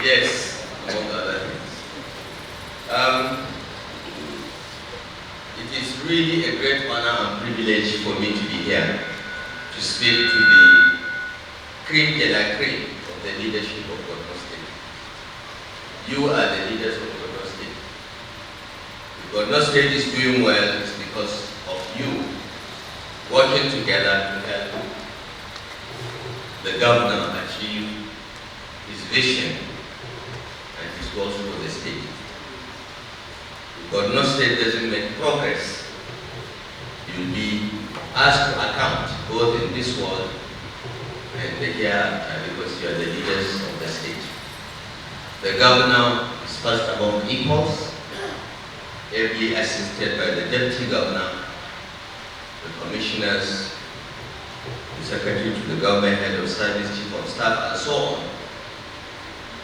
Yes, among other things. It is really a great honor and privilege for me to be here to speak to the creme de la creme of the leadership of Kaduna State. You are the leaders of Kaduna State. If Kaduna State is doing well, it's because of you working together to help the governor achieve his vision and his goals for the state. If Kaduna State doesn't make progress, you will be asked to account both in this world and here because you are the leaders of the state. The governor is first among equals, ably assisted by the deputy governor, the commissioners, the secretary to the government, head of service, chief of staff, and so on.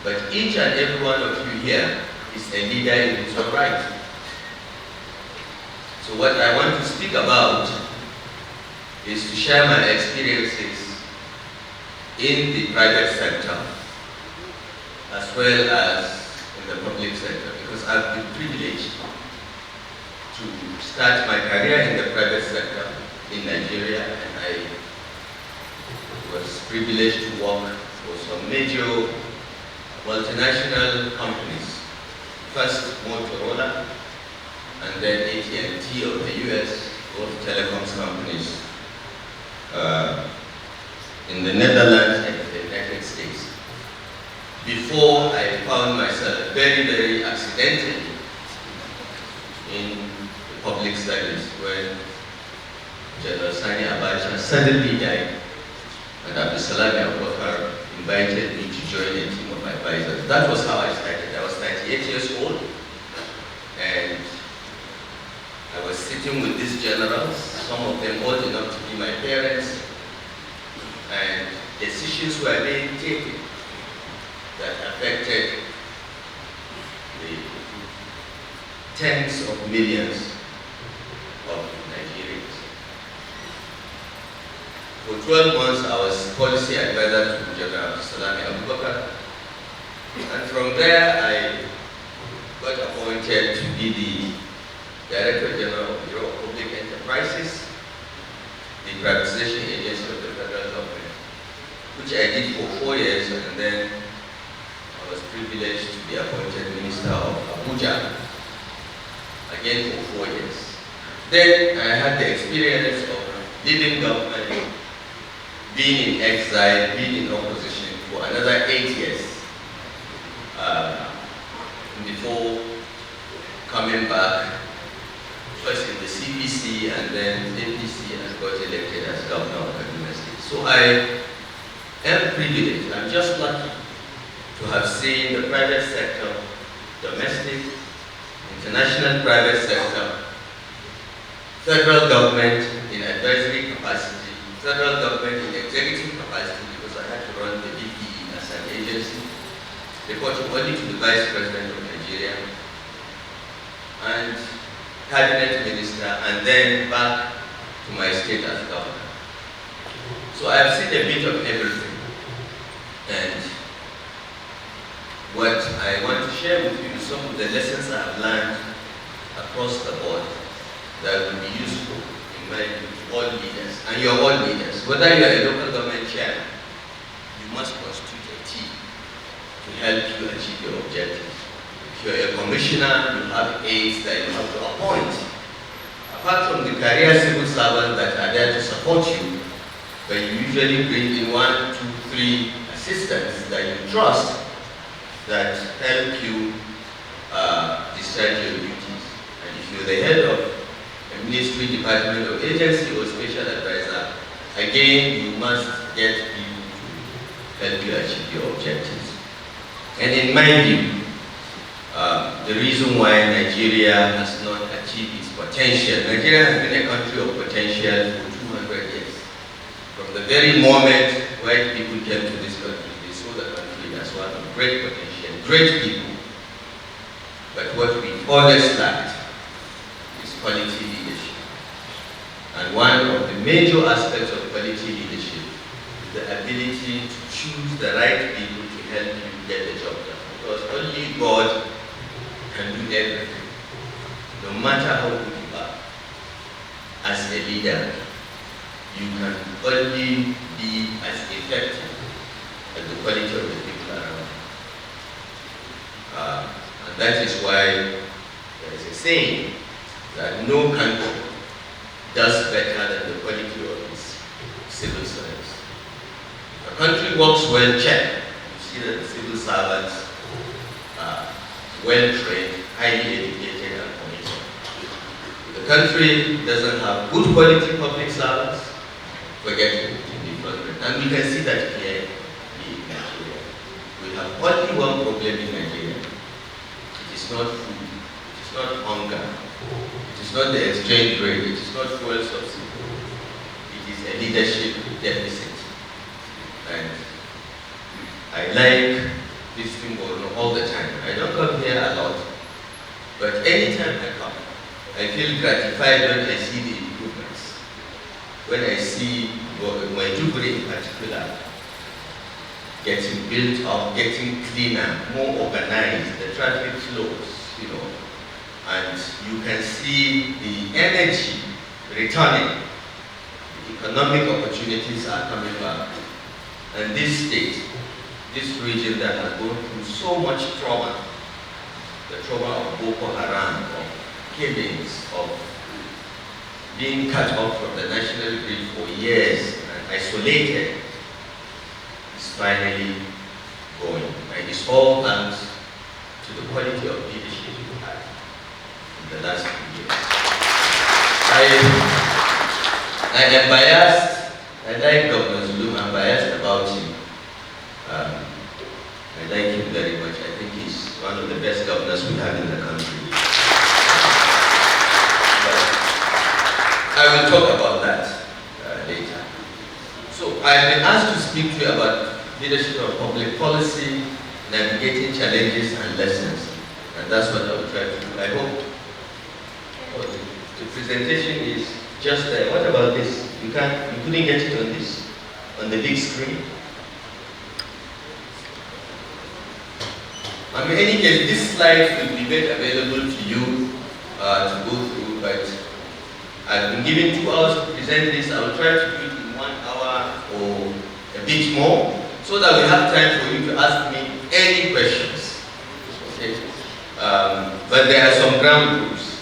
But each and every one of you here is a leader in his own right. So what I want to speak about is to share my experiences in the private sector as well as in the public sector, because I've been privileged to start my career in the private sector in Nigeria, and I was privileged to work for some major multinational companies. First Motorola, and then AT&T of the US, both telecoms companies in the Netherlands and the United States. Before I found myself very, very accidentally in the public service when General Sani Abacha suddenly died, and Abdulsalami Abubakar invited me to join a team of advisors. That was how I started. I was 38 years old, and I was sitting with these generals, some of them old enough to be my parents, and decisions were being taken that affected the tens of millions of Nigerians. For 12 months, I was policy advisor to General Abdulsalami Abubakar, and from there I got appointed to be the Director General of the Bureau of Public Enterprises, the privatization agency of the federal government, which I did for 4 years, and then I was privileged to be appointed Minister of Abuja, again for 4 years. Then I had the experience of leading government, being in exile, being in opposition for another 8 years, before coming back first in the CPC and then APC, and got elected as governor of Kaduna State. So I am privileged, I'm just lucky to have seen the private sector, domestic, international private sector, federal government in advisory capacity, federal government in executive capacity, because I had to run the BPE as an agency, reporting only to the Vice President of Nigeria, and cabinet minister, and then back to my state as governor. So I've seen a bit of everything. And what I want to share with you is some of the lessons I've learned across the board that will be useful in my view to all leaders. And you're all leaders. Whether you're a local government chairman, you must constitute a team to help you achieve your objectives. If you're a commissioner, you have aides that you have to appoint. Apart from the career civil servants that are there to support you, but you usually bring in 1, 2, 3 assistants that you trust that help you discharge your duties. And if you're the head of a ministry, department, or agency, or special advisor, again, you must get people to help you achieve your objectives. And in my view, the reason why Nigeria has not achieved its potential, Nigeria has been a country of potential for 200 years. From the very moment white people came to this country, they saw the country as one of great potential, great people. But what we always lacked is quality leadership. And one of the major aspects of quality leadership is the ability to choose the right people to help you get the job done. Because only God can do everything. No matter how good you are, as a leader, you can only be as effective as the quality of the people around you. And that is why there is a saying that no country does better than the quality of its civil service. If a country works well, check. You see that the civil servants are well-trained, highly educated, and committed. If the country doesn't have good quality public servants, forget it in development. And we can see that clearly in Nigeria. We have only one problem in Nigeria. It is not food, it is not hunger, it is not the exchange rate, it is not fuel subsidy. It is a leadership deficit. And I like visiting Borno all the time. I don't come here a lot, but anytime I come, I feel gratified when I see the improvements. When I see Maiduguri in particular getting built up, getting cleaner, more organized, the traffic flows, you know, and you can see the energy returning, the economic opportunities are coming back. And this state, this region that has gone through so much trauma, the trauma of Boko Haram, of killings, of being cut off from the national grid for years and isolated, is finally going. And it's all thanks to the quality of leadership we had in the last few years. I am biased. I like Governor Zulum. I'm biased about him. I like him very much. I think he's one of the best governors we have in the country. I will talk about that later. So I've been asked to speak to you about leadership of public policy, navigating challenges and lessons. And that's what I will try to do. I hope the presentation is just there. What about this? You couldn't get it on this, on the big screen? In any case, this slide will be made available to you to go through, but I've been given 2 hours to present this. I will try to do it in 1 hour or a bit more, so that we have time for you to ask me any questions. Okay? But there are some ground rules.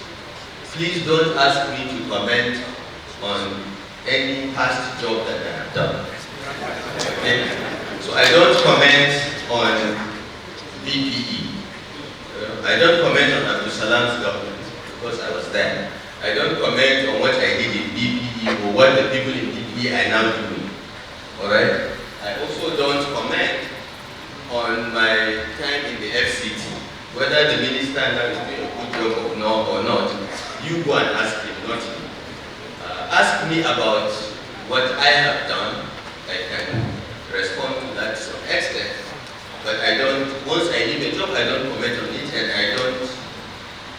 Please don't ask me to comment on any past job that I have done. Okay? So I don't comment on BPE. I don't comment on Abdul Salam's government because I was there. I don't comment on what I did in BPE or what the people in BPE are now doing. Alright? I also don't comment on my time in the FCT. Whether the minister now is doing a good job or not, you go and ask him, not me. Ask me about what I have done. I can respond to that to some extent. But I don't, once I leave a job, I don't comment on it, and I don't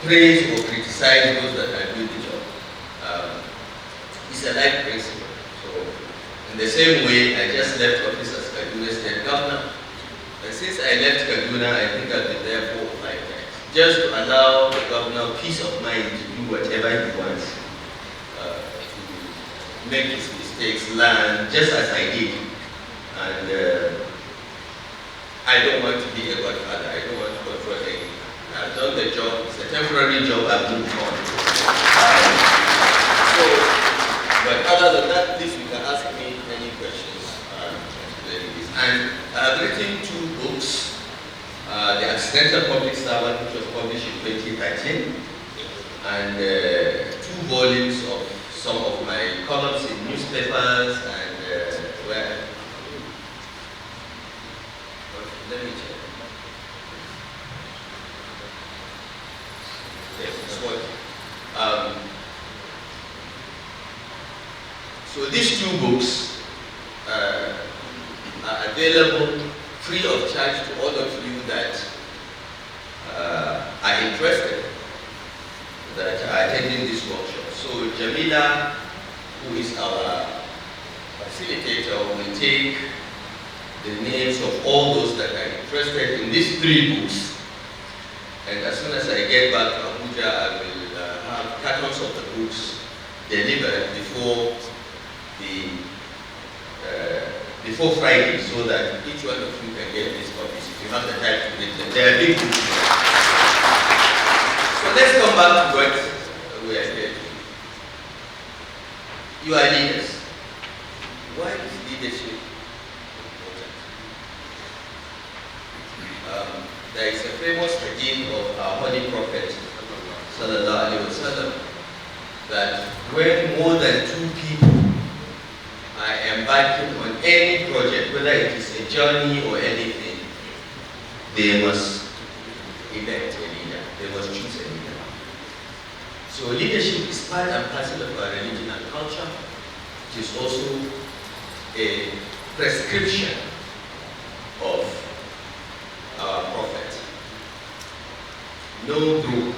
praise or criticize those that are doing the job. It's a life principle. So, in the same way, I just left office as Kaduna State Governor. And since I left Kaduna, I think I've been there 4 or 5 times. Just to allow the governor peace of mind to do whatever he wants, to make his mistakes, learn, just as I did. And I don't want to be a godfather. I don't want to control anything. I've done the job. It's a temporary job. I've moved on. But other than that, please, you can ask me any questions. And I've written 2 books. The Accidental Public Servant, which was published in 2013, and 2 volumes of some of my columns in newspapers and where. Let me check. Yes, it's what. So these 2 books are available free of charge to all of you that are interested, that are attending this workshop. So Jamila, who is our facilitator will take the names of all those that are interested in these 3 books. And as soon as I get back to Abuja, I will have cartons of the books delivered before Friday, so that each one of you can get these copies if you have the time to read them. They are big books. So let's come back to what we are here to do. You are leaders. Why is leadership important? There is a famous hadith of our Holy Prophet sallallahu alaihi wasallam that when more than 2 people are embarking on any project, whether it is a journey or anything, they must elect a leader. They must choose a leader. So leadership is part and parcel of our religion and culture. It is also a prescription of our prophet. No group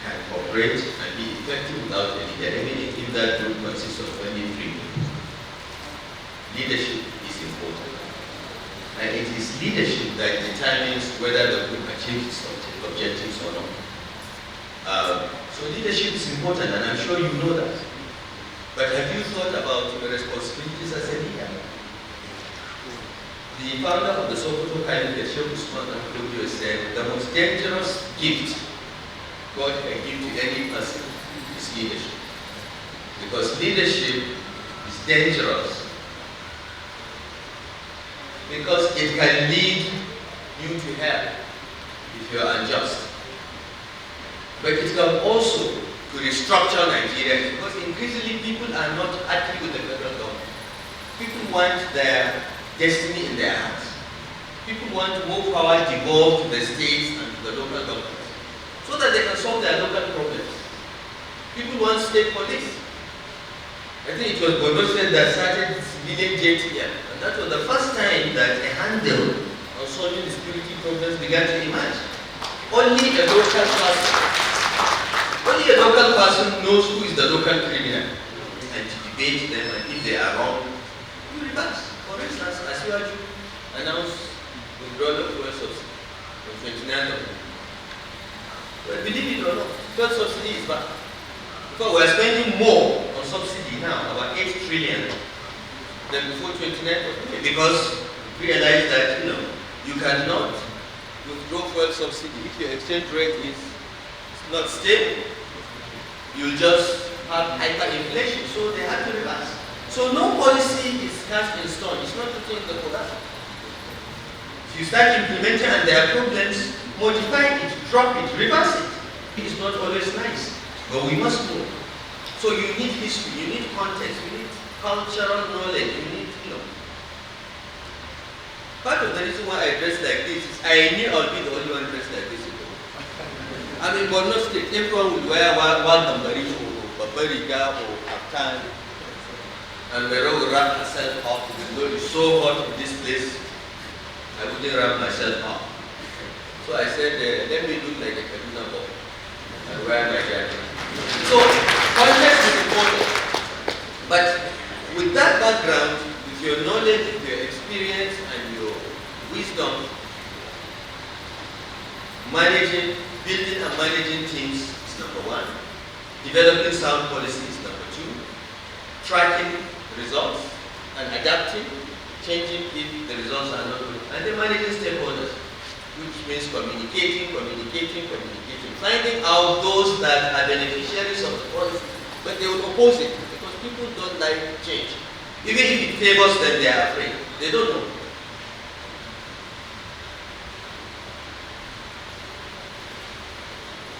can operate and be effective without a leader, even if that group consists of only 3 people. Leadership is important. And it is leadership that determines whether the group achieves its objectives or not. So leadership is important, and I'm sure you know that. But have you thought about your responsibilities as a leader? The founder of the Sokoto Caliphate, Sheikh Usman Ahmadu, said, the most dangerous gift God can give to any person is leadership. Because leadership is dangerous. Because it can lead you to hell if you are unjust. But it can also to restructure Nigeria, because increasingly people are not happy with the federal government. People want their destiny in their hands. People want more power devolved to the states and to the local governments, so that they can solve their local problems. People want state police. I think it was Bono said that started civilian JTF, and that was the first time that a handle on solving the security problems began to emerge. Only a local person knows who is the local criminal, and to debate them, and if they are wrong, you reverse. For instance, as you announced withdrawal of fuel subsidy on 29th of May. Well, believe it or not, fuel subsidy is back. Because we are spending more on subsidy now, about 8 trillion, than before 29th of May, because we realize that you cannot withdraw fuel subsidy if your exchange rate is not stable. You'll just have hyperinflation, so they have to reverse. So no policy is cast in stone. It's not putting in the Quran. If you start implementing and there are problems, modify it, drop it, reverse it. It's not always nice, but we must know. So you need history, you need context, you need cultural knowledge, you need, Part of the reason why I dress like this is I knew I'll be the only one dressed like this. I mean, Borno State, everyone will wear one Gambari or Babariga or Afghan. And Mero will wrap herself up, even though it's so hot in this place, I wouldn't wrap myself up. So I said, let me look like a Kaduna boy and wear my jacket. So, context is important. But with that background, with your knowledge, with your experience, and your wisdom, building and managing teams is number 1. Developing sound policy is number 2. Tracking results and adapting, changing if the results are not good. And then managing stakeholders, which means communicating. Finding out those that are beneficiaries of the policy, but they will oppose it because people don't like change. Even if it favors them, they are afraid. They don't know.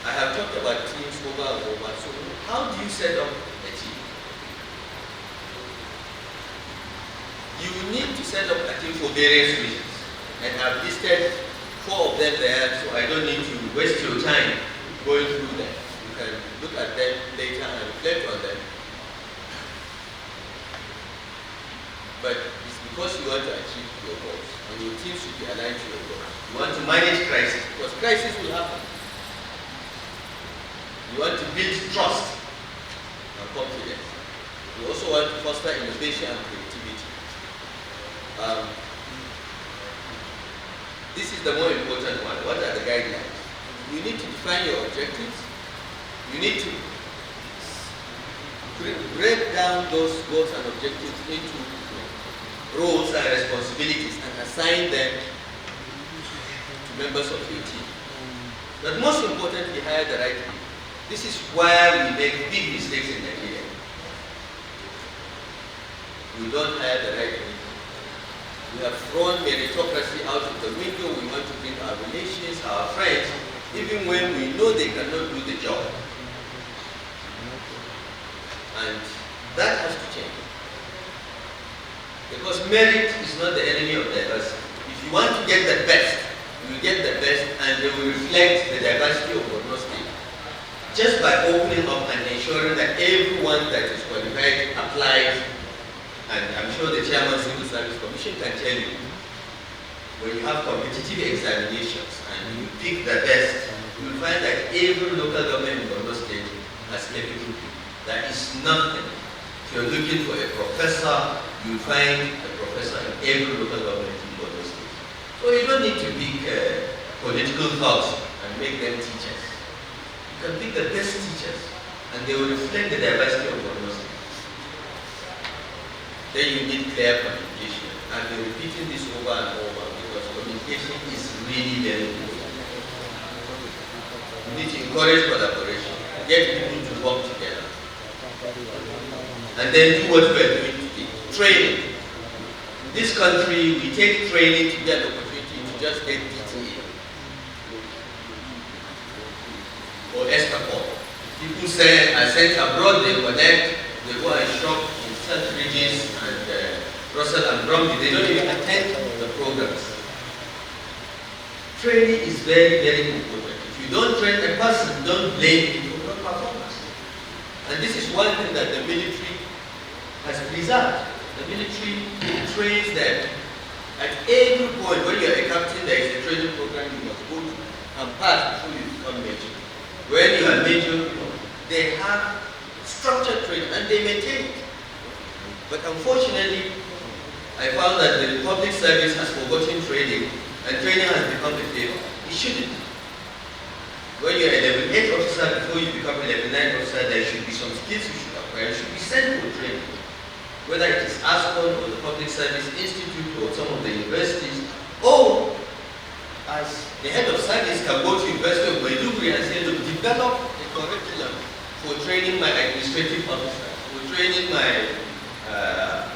I have talked about teams over and over. So how do you set up a team? You need to set up a team for various reasons. And I've listed 4 of them there, so I don't need to waste your time going through them. You can look at them later and reflect on them. But it's because you want to achieve your goals, and your team should be aligned to your goals. You want to manage crisis, because crisis will happen. You want to build trust and confidence. You We also want to foster innovation and creativity. This is the more important one. What are the guidelines? You need to define your objectives. You need to break down those goals and objectives into roles and responsibilities and assign them to members of your team. But most importantly, hire the right people. This is where we make big mistakes in Nigeria. We don't hire the right people. We have thrown meritocracy out of the window. We want to bring our relations, our friends, even when we know they cannot do the job. And that has to change. Because merit is not the enemy of diversity. If you want to get the best, you will get the best and they will reflect the diversity of Borno State. Just by opening up and ensuring that everyone that is qualified applies. And I'm sure the chairman of Civil Service Commission can tell you, when you have competitive examinations and you pick the best, you will find that every local government in Borno State has capable people. That is nothing. If you're looking for a professor, you will find a professor in every local government in Borno State. So you don't need to pick political thugs and make them teachers. You can pick the best teachers and they will reflect the diversity of Borno State. Then you need clear communication. I've been repeating this over and over because communication is really very important. You need to encourage collaboration, get people to work together. And then do what we are doing today. Training. In this country, we take training to get the opportunity to just get DTA or Estapol. People say, I sent abroad, they connect, they go and shop in Selfridges and Russell and Bromley. They don't even attend the programs. Training is very, very important. If you don't train a person, don't blame him for not performance. And this is one thing that the military has preserved. The military trains them. At every point, when you're a captain, there is a training program you must go to and pass before you become major. When you are major, they have structured training and they maintain it. But unfortunately, I found that the public service has forgotten training and training has become a favor. It shouldn't. When you're a level 8 officer, before you become a level 9 officer, there should be some skills you should acquire. You should be sent for training. Whether it is ASCON or the Public Service Institute or some of the universities, or as the head of service can go to University of Maiduguri and say, look, develop a curriculum for training my administrative officers, for training my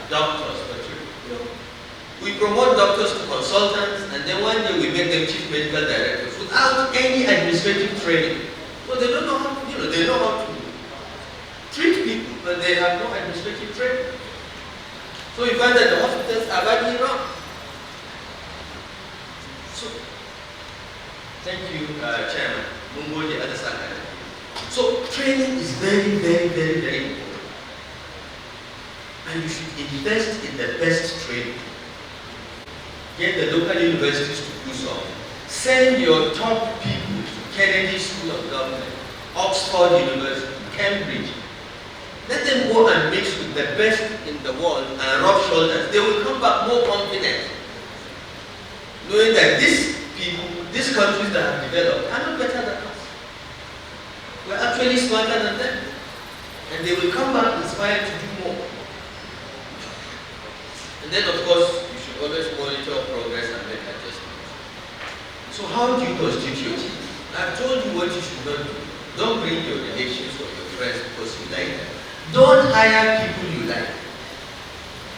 doctors. We promote doctors to consultants, and then one day we make them chief medical directors without any administrative training. So they don't know how to, they know how to treat people, but they have no administrative training. So we find that the hospitals are badly run. So, thank you, Chairman. Mungoli Adasaka. So training is very, very, very, very important. And you should invest in the best training. Get the local universities to do so. Send your top people to Kennedy School of Government, Oxford University, Cambridge. Let them go and mix with the best in the world and rub shoulders. They will come back more confident, knowing that these people, these countries that have developed are not better than us. We're actually smarter than them. And they will come back inspired to do more. And then of course, you should always monitor progress and make adjustments. So how do you constitute your team? I've told you what you should not do. Don't bring your relations or your friends because you like them. Don't hire people you like.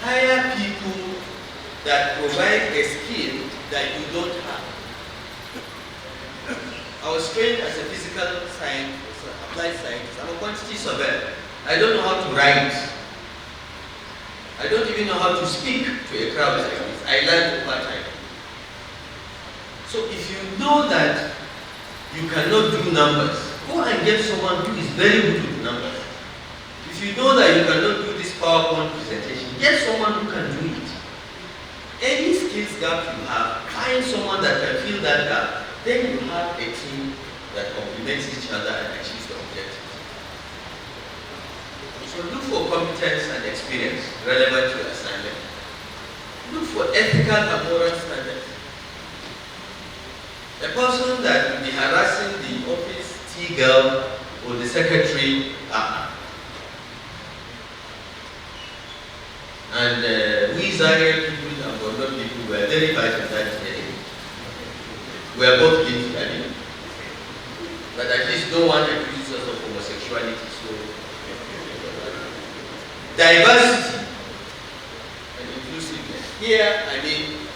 Hire people that provide a skill that you don't have. I was trained as a physical scientist, applied scientist. I'm a quantity surveyor. I don't know how to write. I don't even know how to speak to a crowd like this. I learned over time. So if you know that you cannot do numbers, go and get someone who is very good with numbers. If you know that you cannot do this PowerPoint presentation, get someone who can do it. Any skills gap you have, find someone that can fill that gap. Then you have a team that complements each other and achieves the objectives. So look for competence and experience relevant to your assignment. Look for ethical and moral standards. A person that will be harassing the office tea girl or the secretary, and we Zaire people and Borno people were very bad at that day. We are both guilty, I mean. But at least no one accuses us of homosexuality, so diversity and inclusiveness. Here, I mean,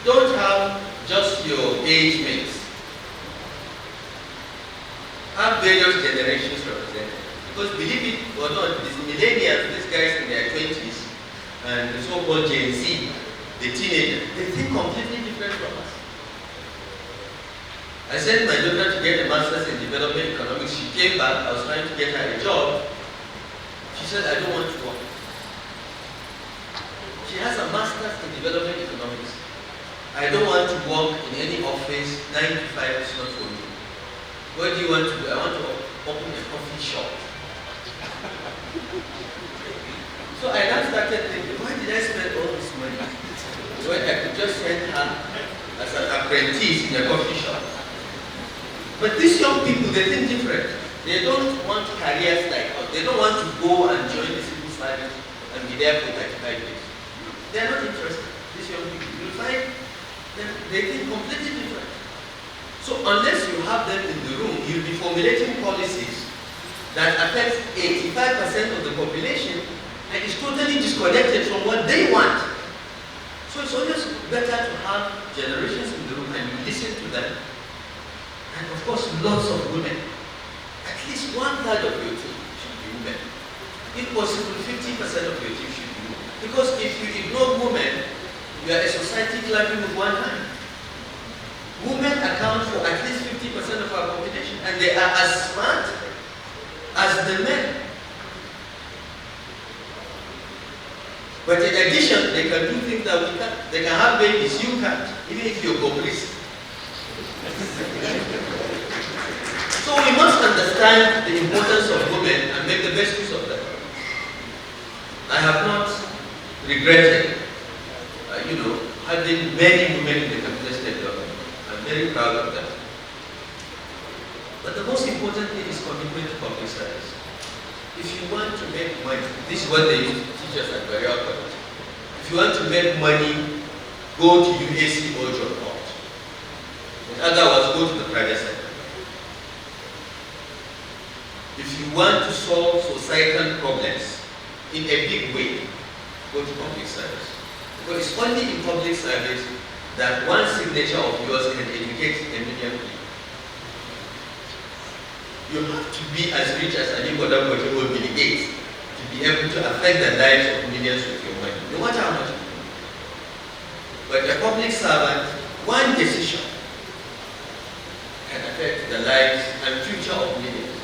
don't have just your age mates. Have various generations represented. Because believe it or not, these millennials, these guys in their 20s, and the so-called Gen Z, the teenagers, they think completely different from us. I sent my daughter to get a master's in development economics. She came back, I was trying to get her a job. She said, I don't want to work. She has a master's in development economics. I don't want to work in any office, 9 to 5 is not for me. What do you want to do? I want to open a coffee shop. So I now started thinking, why did I spend all this money when I could just send her as an apprentice in a coffee shop? But these young people, they think different. They don't want careers like us. They don't want to go and join the civil service and be there for 35 years. They are not interested. These young people, you'll find them, they think completely different. So unless you have them in the room, you'll be formulating policies that affect 85% of the population and is totally disconnected from what they want. So it's always better to have generations in the room and you listen to them. And of course, lots of women. At least 1/3 of your team should be women. If possible, 50% of your team should be women. Because if you ignore women, you are a society clapping with one hand. Women account for at least 50% of our population, and they are as smart as the men. But in addition, they can do things that we can't. They can have babies, you can't, even if you're Gobris. So we must understand the importance of women and make the best use of them. I have not regretted, having many women in the Kaduna State government. I'm very proud of them. But the most important thing is commitment to public service. If you want to make money, this is what they used to teach us at Barrier College. If you want to make money, go to UAC or drop out. In other words, go to the private sector. If you want to solve societal problems in a big way, go to public service. Because it's only in public service that one signature of yours can educate a million people. You have to be as rich as Aliko Dangote or Bill Gates to be able to affect the lives of millions with your money, no matter how much you do. But a public servant, one decision can affect the lives and future of millions.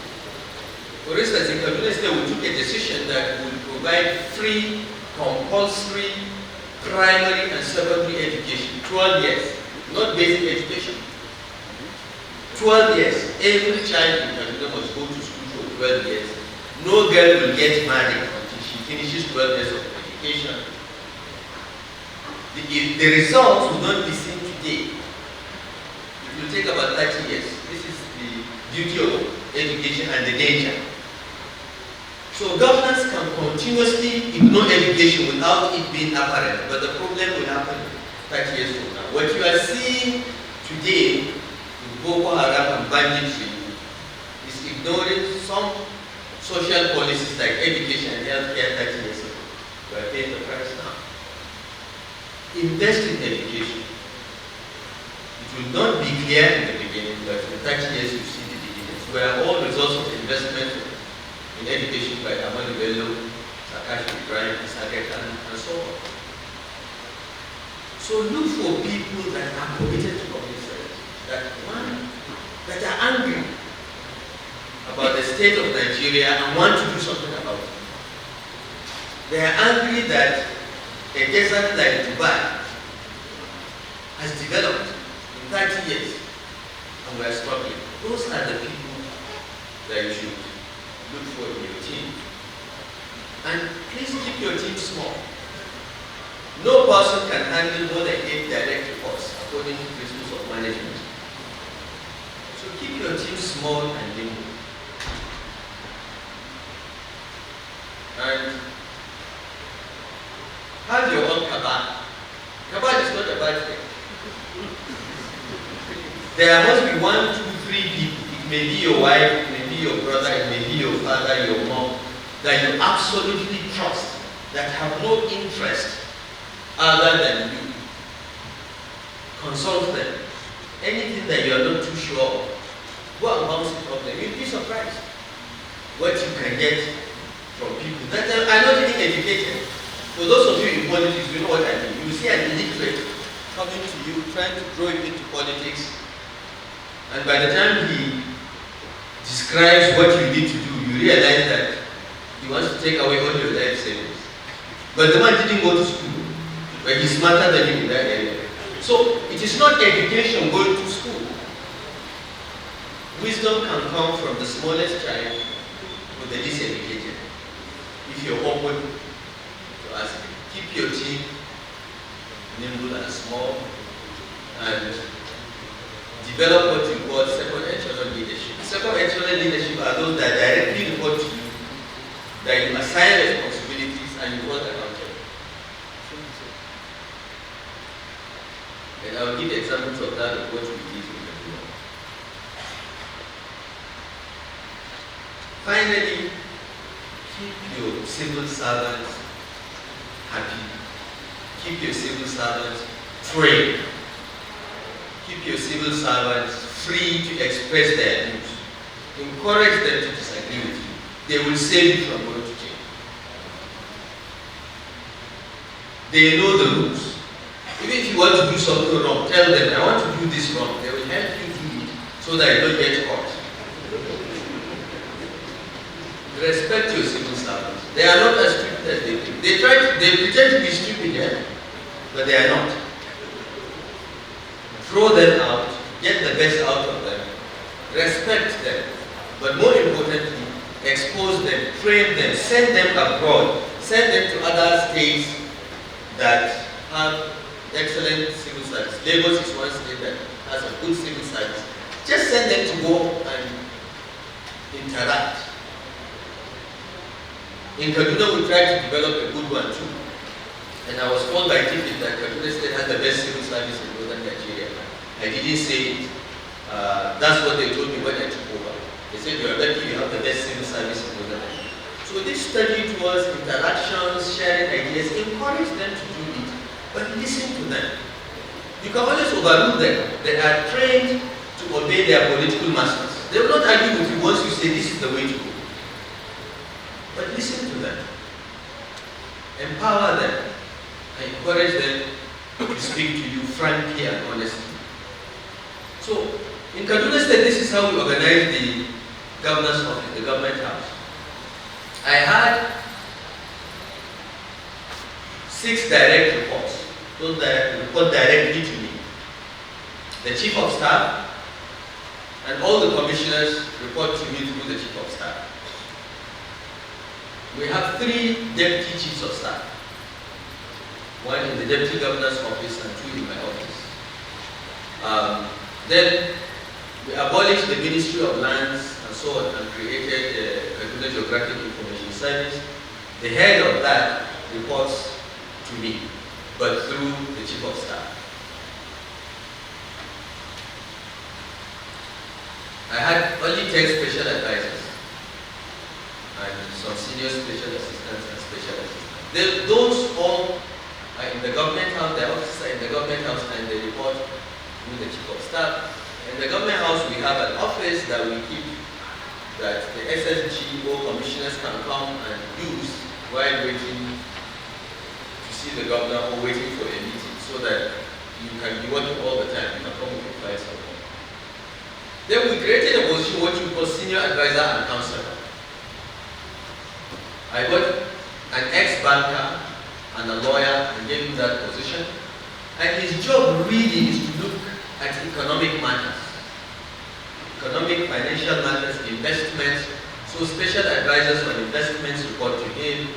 For instance, in Kaduna State, we took a decision that would provide free, compulsory, primary and secondary education, 12 years, not basic education. 12 years, every child in Kaduna must go to school for 12 years. No girl will get married until she finishes 12 years of education. The results will not be seen today. It will take about 30 years. This is the beauty of education and the danger. So governments can continuously ignore education without it being apparent, but the problem will happen 30 years from now. What you are seeing today with Boko Haram and banditry is ignoring some social policies like education and healthcare 30 years ago. We are paying the price now. Invest in education. It will not be clear in the beginning, but in 30 years you see the beginnings, where all results of investment in education by Amadu Bello, Sakashi Ibrahim, Isagekan, and so on. So look for people that are committed to public service, that are angry about the state of Nigeria and want to do something about it. They are angry that a desert like Dubai has developed in 30 years and we are struggling. Those are the people that you should look for in your team. And please keep your team small. No person can handle more than 8 direct reports according to principles of management. So keep your team small and nimble. And have your own cabal. Cabal is not a bad thing. There must be 1, 2, 3 people. It may be your wife, it may be your brother, it may be your father, your mom, that you absolutely trust, that have no interest other than you. Consult them. Anything that you are not too sure of, go and bounce it off them. You'll be surprised what you can get from people that are not even educated. For those of you in politics, you know what I mean. You see an illiterate coming to you, trying to draw you into politics, and by the time he describes what you need to do, you realize that he wants to take away all your life savings. But the man didn't go to school, but he's smarter than you in that area. So it is not education going to school. Wisdom can come from the smallest child to the least educated. If you're open to ask, keep your team nimble and small, and develop what you call second echelon leadership. Second echelon leadership are those that directly report to you, that you assign responsibilities and you hold accountable. And I will give examples of that of what we did in Kaduna. Finally, keep your civil servants happy. Keep your civil servants trained. Keep your civil servants free to express their views. Encourage them to disagree with you. They will save you from going to jail. They know the rules. Even if you want to do something wrong, tell them, I want to do this wrong. They will help you do it so that you don't get caught. Respect your civil servants. They are not as stupid as they think. They pretend to be stupid, yeah? But they are not. Throw them out, get the best out of them, respect them, but more importantly, expose them, train them, send them abroad, send them to other states that have excellent civil service. Lagos is one state that has a good civil service. Just send them to go and interact. In Kaduna, we tried to develop a good one too. And I was told by Tiffin that Kaduna State has the best civil service in northern Nigeria. I didn't say it. That's what they told me when I took over. They said, you are lucky you have the best civil service in northern Nigeria. So this study towards interactions, sharing ideas, encourage them to do it. But listen to them. You can always overrule them. They are trained to obey their political masters. They will not argue with you once you say this is the way to go. But listen to them. Empower them. And encourage them to speak to you frankly and honestly. So, in Kaduna State, this is how we organize the governor's office, the government house. I had 6 direct reports. Those that report directly to me. The chief of staff and all the commissioners report to me through the chief of staff. We have 3 deputy chiefs of staff. 1 in the deputy governor's office and 2 in my office. Then we abolished the Ministry of Lands and so on and created the Kaduna Geographic Information Service. The head of that reports to me, but through the chief of staff. I had only 10 special advisors and some senior special assistants and special assistants. Those all are in the government house, the officers are in the government house and they report to the chief of staff. In the government house we have an office that we keep that the SSG or commissioners can come and use while waiting to see the governor or waiting for a meeting so that you can be working all the time. You can come with your files at home. Then we created a position what you call senior advisor and counselor. I got an ex-banker and a lawyer and gave him that position. And his job really is to look at economic matters. Economic, financial matters, investments. So special advisors on investments report to him.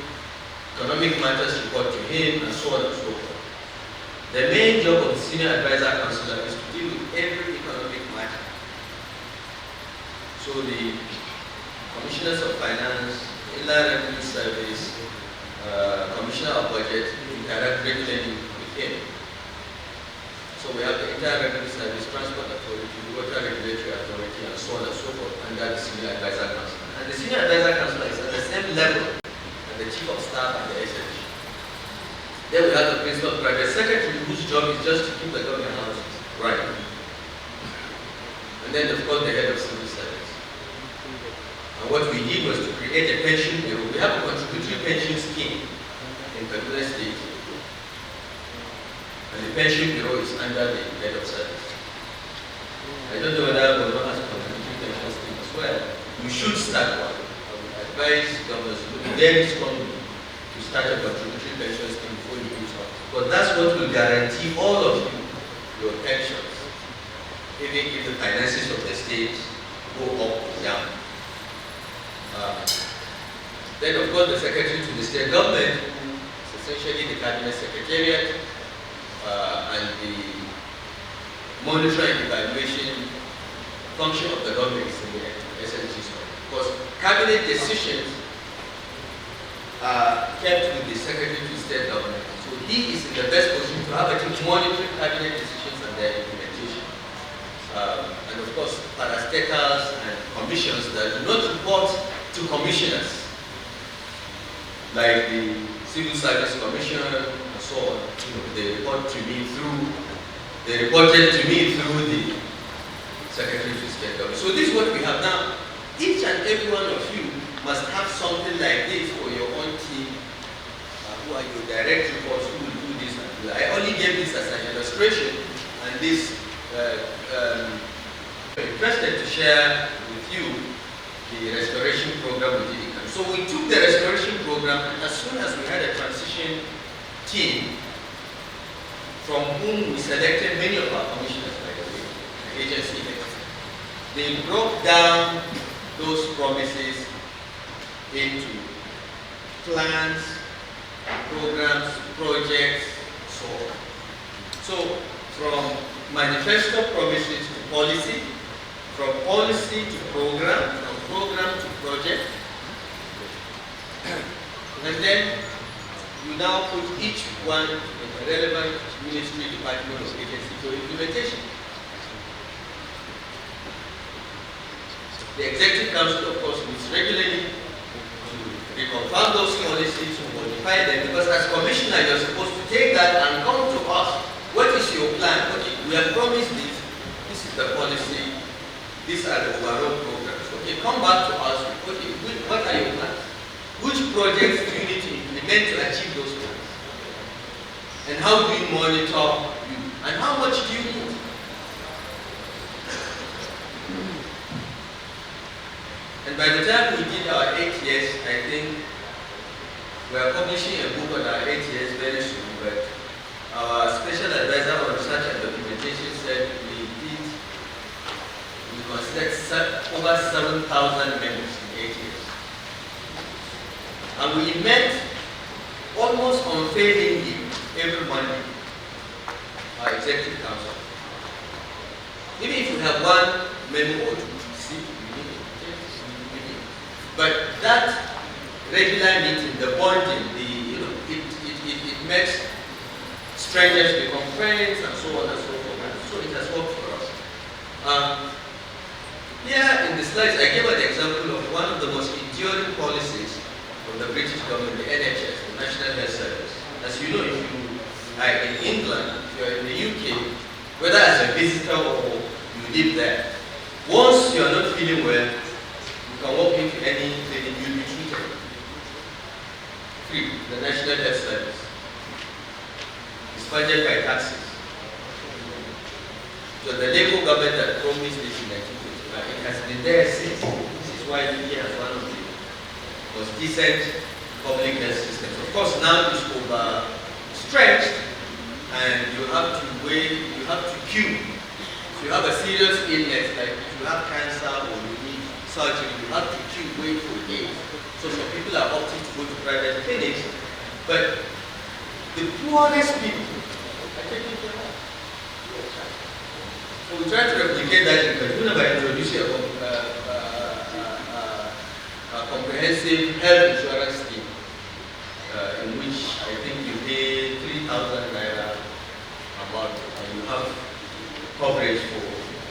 economic matters report to him, and so on and so forth. The main job of the senior advisor counselor is to deal with every economic matter. So the commissioners of finance, Inland Revenue Service, commissioner of budget interact regularly with him. So we have the Inland Revenue Service, Transport Authority, Water Regulatory Authority, and so on and so forth under the senior advisor counselor. And the senior advisor counselor is at the same level as the chief of staff and the SH. Then we have the principal private secretary, whose job is just to keep the government house right. And then, of course, the head of civil service. And what we did was to create a pension bureau. We have a contributory pension scheme in Kaduna State. And the pension bureau is under the head of service. I don't know whether we'll not ask for contributory pension scheme as well. We should start one. I would advise governors to be very strongly to start a contributory pension scheme before you do so. But that's what will guarantee all of you your pensions, even if the finances of the state go up or down. Then, of course, the secretary to the state government is essentially the cabinet secretariat and the monitoring and evaluation function of the government is in the SNG. Because cabinet decisions are kept with the secretary to the state government. So he is in the best position to have a team monitoring cabinet decisions and their implementation. And of course, parastatals and commissions that do not report to commissioners, like the Civil Service Commission and so on. They reported to me through the Secretary of State Government. So this is what we have now. Each and every one of you must have something like this for your own team, who are your direct reports, who will do this and do that. I only gave this as an illustration, and this I'm interested to share with you the restoration program we did. So we took the restoration program, and as soon as we had a transition team, from whom we selected many of our commissioners, by the way, the agency heads, they broke down those promises into plans, programs, projects, so on. So from manifesto promises to policy, from policy to program, from program to project, and then you now put each one in a relevant ministry, department, or agency for implementation. The Executive Council, of course, meets regularly to reconfirm those policies, to modify them, because as Commissioner, you're supposed to take that and come to us. What is your plan? We have promised this. This is the policy. These are the overall programs. Okay, come back to us. Okay, what are your plans? Which projects do you need to implement to achieve those plans? And how do you monitor you? And how much do you need? And by the time we did our 8 years, I think we are publishing a book on our 8 years very soon, but our special advisor on research and documentation said we considered over 7,000 members in 8 years. And we met almost unfailingly every Monday, our executive council. Even if you have one memo or two, but that regular meeting, the bonding, it makes strangers become friends and so on and so forth. So it has worked for us. Here in the slides, I gave an example of one of the most enduring policies of the British government, the NHS, the National Health Service. As you know, if you are in England, if you are in the UK, whether as a visitor or you live there, once you are not feeling well, you can walk into any clinic, you'll be treated. Free, the National Health Service. It's funded by taxes. So the Labour government that promised this in 1955, it has been there since. This is why India has one of the most decent public health systems. Of course, now it's overstretched, and you have to wait, you have to queue. If you have a serious illness, like if you have cancer or you need surgery, you have to queue, wait for days. So some people are opting to go to private clinics But the poorest people are taking care of. So we try to replicate that in Kaduna by introducing a comprehensive health insurance scheme in which I think you pay 3,000 naira a month and you have coverage for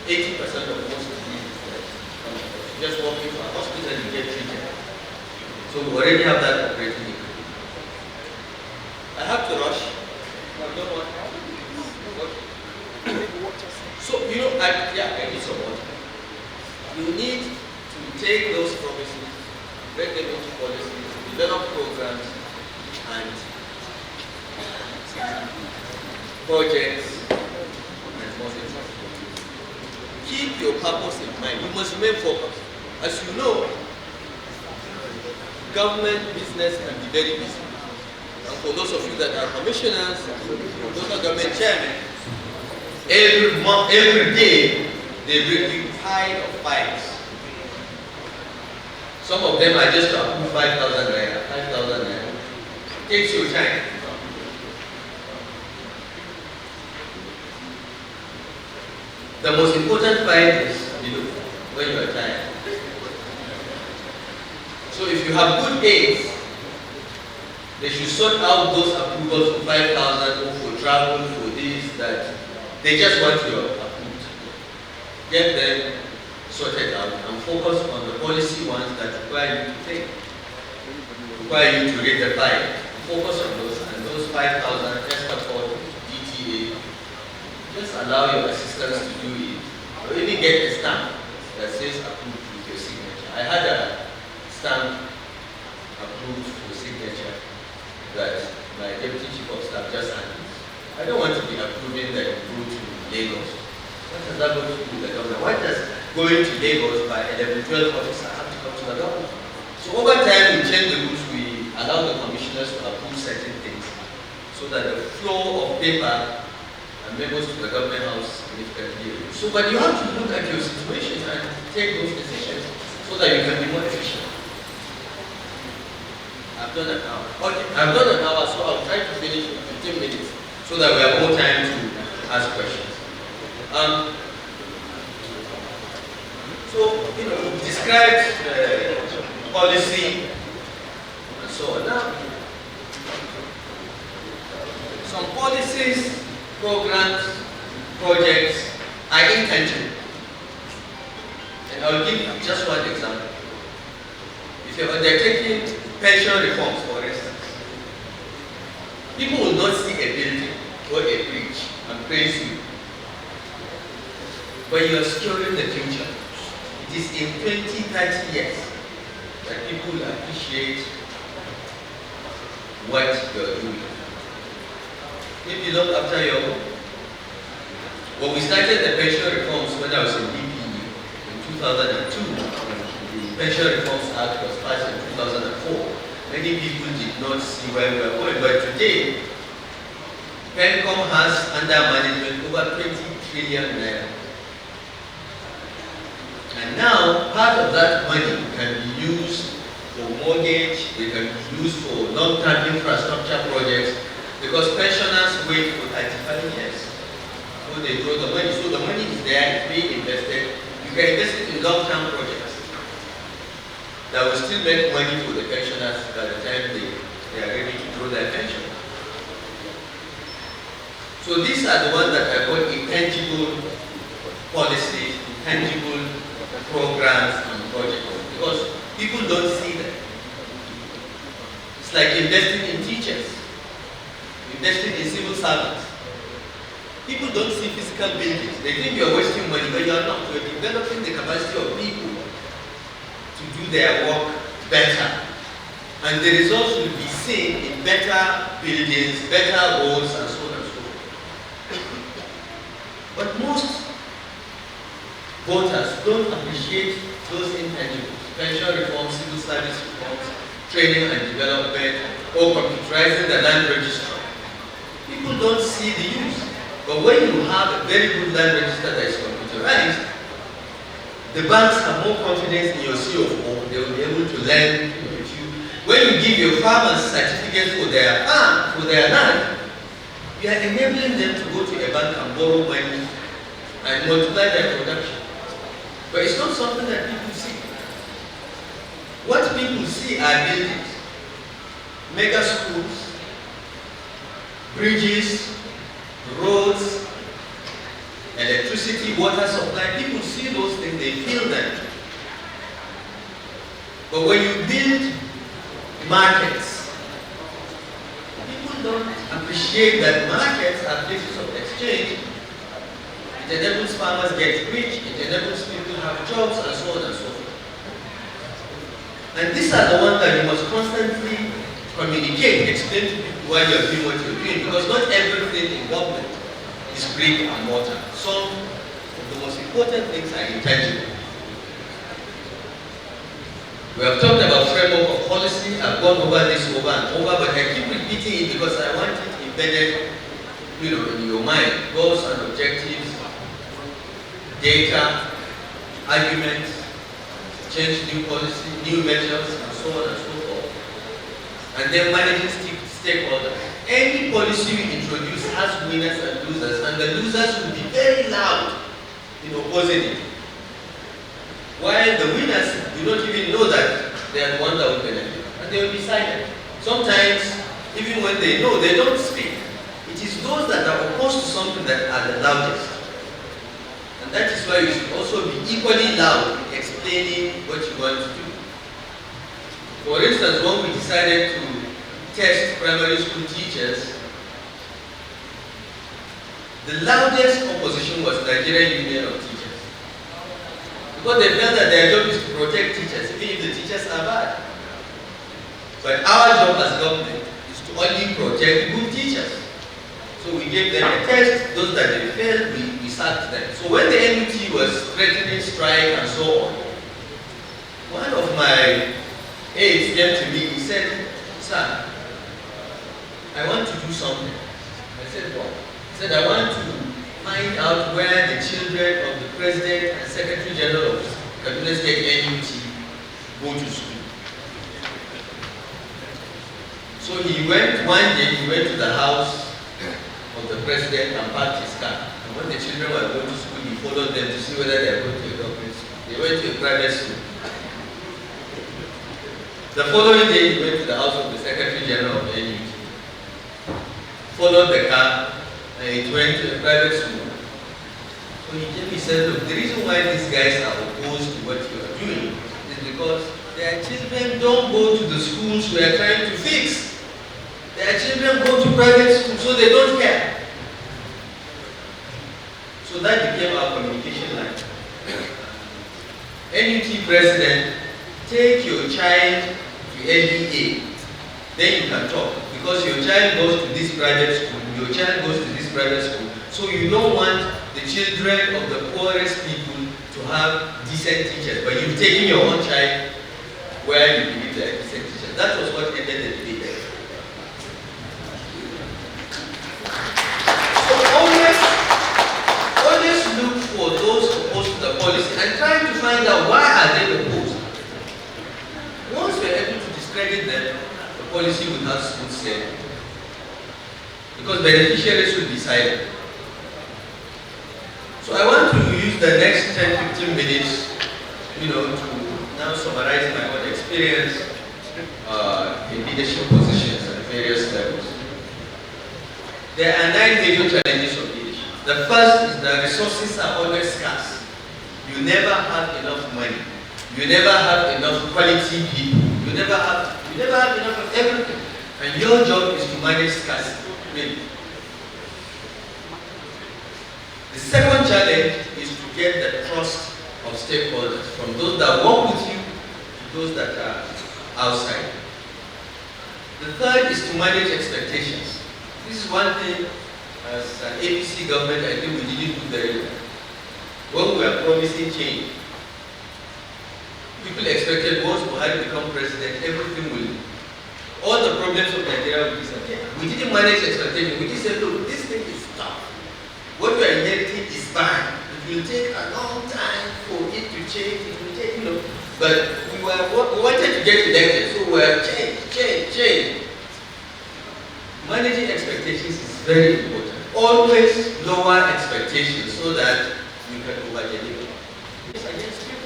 80% of most diseases. Just walk into a hospital and get treated. So we already have that operating in Kaduna. I have to rush. I don't want So, you know, I need some water. You need to take those promises, break them into policies, develop programs and projects, and most importantly, keep your purpose in mind. You must remain focused. As you know, government business can be very busy. And for those of you that are commissioners, local government chairmen, every day they bring you pile of files. Some of them are just to approve 5,000 naira, 5,000 naira. Takes your time. The most important file is when you are tired. So if you have good aids, they should sort out those approvals for 5,000 or for travel, for this, that. They just want your approved. Get them sorted out and focus on the policy ones that require you to take. Require you to read the file. Focus on those, and those 5,000 extra for DTA. Just allow your assistants to do it. Or even get a stamp that says approved with your signature. I had a stamp approved for signature that my deputy chief of staff just handed. I don't want to be approving that you go to Lagos. What does that go to do with the government? Why does going to Lagos by 11, 12 officers have to come to the government? So over time we change the rules, we allow the commissioners to approve certain things so that the flow of paper and memos to the government house significantly reduces. So but you have to look at your situation and take those decisions so that you can be more efficient. I've done an hour. Okay, I've done an hour, so I'll try to finish in 15 minutes. So that we have more time to ask questions. So, you know, describe policy and so on. Now, some policies, programs, projects are intangible. And I'll give just one example. If you're undertaking pension reforms, for instance, people will not see a building or a bridge and praise you. But you are securing the future. It is in 20, 30 years that people will appreciate what you are doing. Maybe long after your home. When we started the pension reforms when I was in DPE in 2002, the Pension Reforms Act was passed in 2004. Many people did not see where we were going, but today, PENCOM has under management over 20 trillion naira. And now, part of that money can be used for mortgage, they can be used for long-term infrastructure projects, because pensioners wait for 35 years before they draw the money. So the money is there, it's being invested. You can invest it in long-term projects that will still make money for the pensioners by the time they are ready to draw their pension. So these are the ones that I call intangible policies, intangible programs and projects, because people don't see them. It's like investing in teachers, investing in civil servants. People don't see physical buildings. They think you're wasting money, but you're not. You're developing the capacity of people to do their work better. And the results will be seen in better buildings, better roads, and so on and so forth. But most voters don't appreciate those intangibles. Pension reform, civil service reforms, training and development, or computerizing the land register. People don't see the use. But when you have a very good land register that is computerized, the banks have more confidence in your C of O. They will be able to lend. If you When you give your farmers certificates for their farm, for their land, you are enabling them to go to a bank and borrow money and multiply their production. But it's not something that people see. What people see are buildings, mega schools, bridges, roads, electricity, water supply. People see those things, they feel them. But when you build markets, people don't appreciate that markets are places of exchange. It enables farmers get rich, it enables people to have jobs, and so on and so forth. And these are the ones that you must constantly communicate, explain to people why you are doing what you're doing, because not everything in government is brick and mortar. Some of the most important things are intangible. We have talked about framework of policy. I've gone over this over and over, but I keep repeating it because I want it embedded, in your mind. Goals and objectives, data, arguments, change new policy, new measures, and so on and so forth. And then managing stakeholders. Any policy you introduce has winners and losers, and the losers will be very loud in opposing it. While the winners do not even know that they are the ones that will benefit, and they will be silent. Sometimes, even when they know, they don't speak. It is those that are opposed to something that are the loudest. And that is why you should also be equally loud in explaining what you want to do. For instance, when we decided to test primary school teachers, the loudest opposition was Nigerian Union of Teachers. Because they felt that their job is to protect teachers, even if the teachers are bad. But our job as government is to only protect good teachers. So we gave them a test, those that they failed, we sacked them. So when the NUT was threatening strike and so on, one of my aides came to me, he said, "Sir, I want to do something." I said, "What?" He said, "I want to find out where the children of the President and Secretary General of Kaduna State NUT go to school." So he went one day, he went to the house of the President and parked his car. And when the children were going to school, he followed them to see whether they are going to a government school. They went to a private school. The following day, he went to the house of the Secretary General of NUT, followed the car, and it went to a private school. So he came, he said, "Look, the reason why these guys are opposed to what you are doing is because their children don't go to the schools we are trying to fix. Their children go to private schools, so they don't care." So that became our communication line. NUT President, take your child to LEA, then you can talk. Because your child goes to this private school, your child goes to this private school, so you don't want the children of the poorest people to have decent teachers, but you've taken your own child where you believe they are decent teachers. That was what ended the debate. So always look for those opposed to the policy and try to find out why are they opposed. Once we're able to discredit them, the policy will have smooth sailing. Because beneficiaries will be silent. So I want to use the next 10-15 minutes, to now summarize my own experience in leadership positions at various levels. There are 9 major challenges of leadership. The first is that resources are always scarce. You never have enough money. You never have enough quality people. You never have enough of everything. And your job is to manage scarcity. Really. The second challenge is to get the trust of stakeholders, from those that work with you to those that are outside. The third is to manage expectations. This is one thing as an APC government I think we didn't do very well. When we were promising change, people expected once Buhari become president, everything will, all the problems of Nigeria will disappear. We didn't manage expectations. We just said, look, this thing is tough. What we are inheriting is bad. It will take a long time for it to change. It will take, but we wanted to get elected, so we have changed. Change. Managing expectations is very important. Always lower expectations so that you can over-deliver. Against you.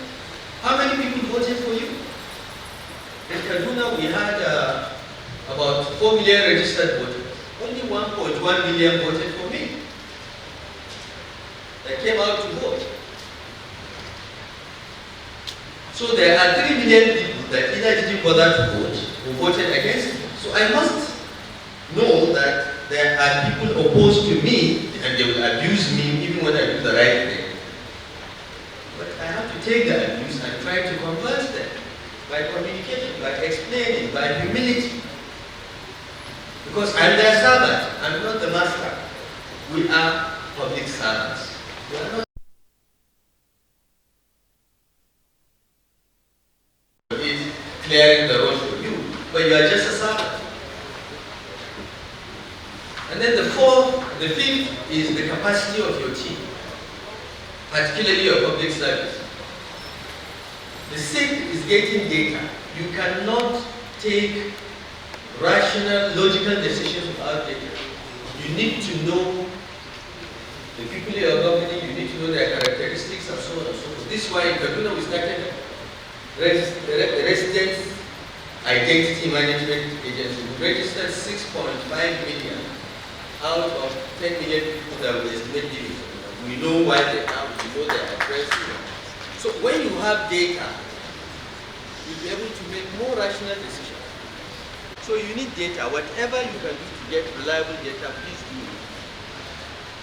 How many people voted for you? In Kaduna, we had about 4 million registered voters. Only 1.1 million voted for me. They came out to vote. So there are 3 million people that either didn't bother to vote or voted against me. So I must know that there are people opposed to me and they will abuse me even when I do the right thing. But I have to take the abuse and try to converse them by communication, by explaining, by humility. Because I'm their servant, I'm not the master. We are public servants. We are not clearing the road for you, but you are just a servant. And then the fifth is the capacity of your team, particularly your public service. The sixth is getting data. You cannot take rational, logical decisions without data. You need to know the people you are governing, you need to know their characteristics and so on and so forth. This is why in Kaduna we started Residence Identity Management Agency. We registered 6.5 million out of 10 million people that we estimate living. We know why they are, we know their address. So when you have data, you'll be able to make more rational decisions. So you need data. Whatever you can do to get reliable data, please do it.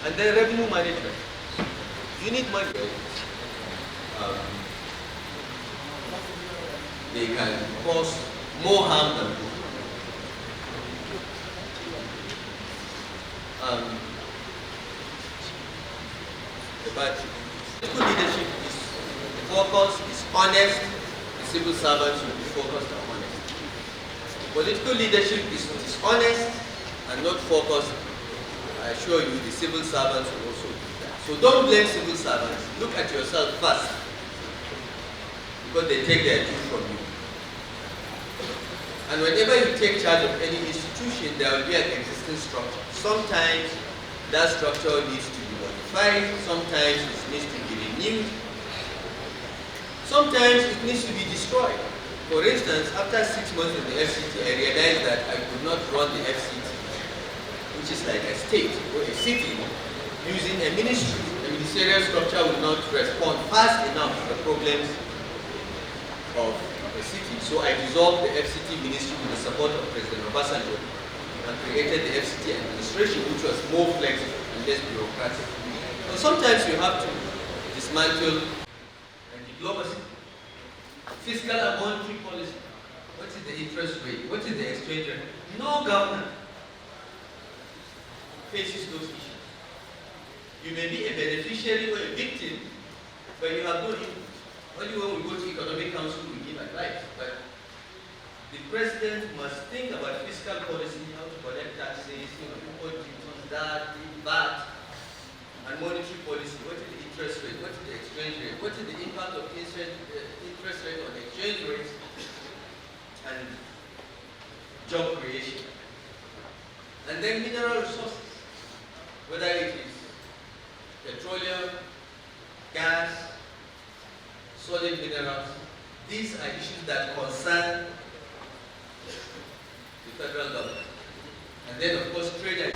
And then revenue management. You need money. They can cause more harm than good. But good leadership is focused, is honest. The civil servants will be focused and honest. Political leadership is dishonest and not focused. I assure you, the civil servants will also do that. So don't blame civil servants. Look at yourself first, because they take their due from you. And whenever you take charge of any institution, there will be an existing structure. Sometimes that structure needs to be modified, sometimes it needs to be renewed, sometimes it needs to be destroyed. For instance, after 6 months in the FCT, I realized that I could not run the FCT, which is like a state or a city, using a ministry. The ministerial structure will not respond fast enough to the problems of the city. So I dissolved the FCT ministry with the support of President Obasanjo and created the FCT administration, which was more flexible and less bureaucratic. So sometimes you have to dismantle diplomacy, fiscal and monetary policy. What is the interest rate? What is the exchange rate? No government faces those issues. You may be a beneficiary or a victim, but you have no input. Only when we go to Economic Council we give advice. But the president must think about fiscal policy, how to collect taxes, import duties, that, and monetary policy. What is the interest rate? What is the exchange rate? What is the impact of interest rate on exchange rates and job creation? And then mineral resources, whether it is petroleum, gas, solid minerals. These are issues that concern the federal government. And then, of course, trade.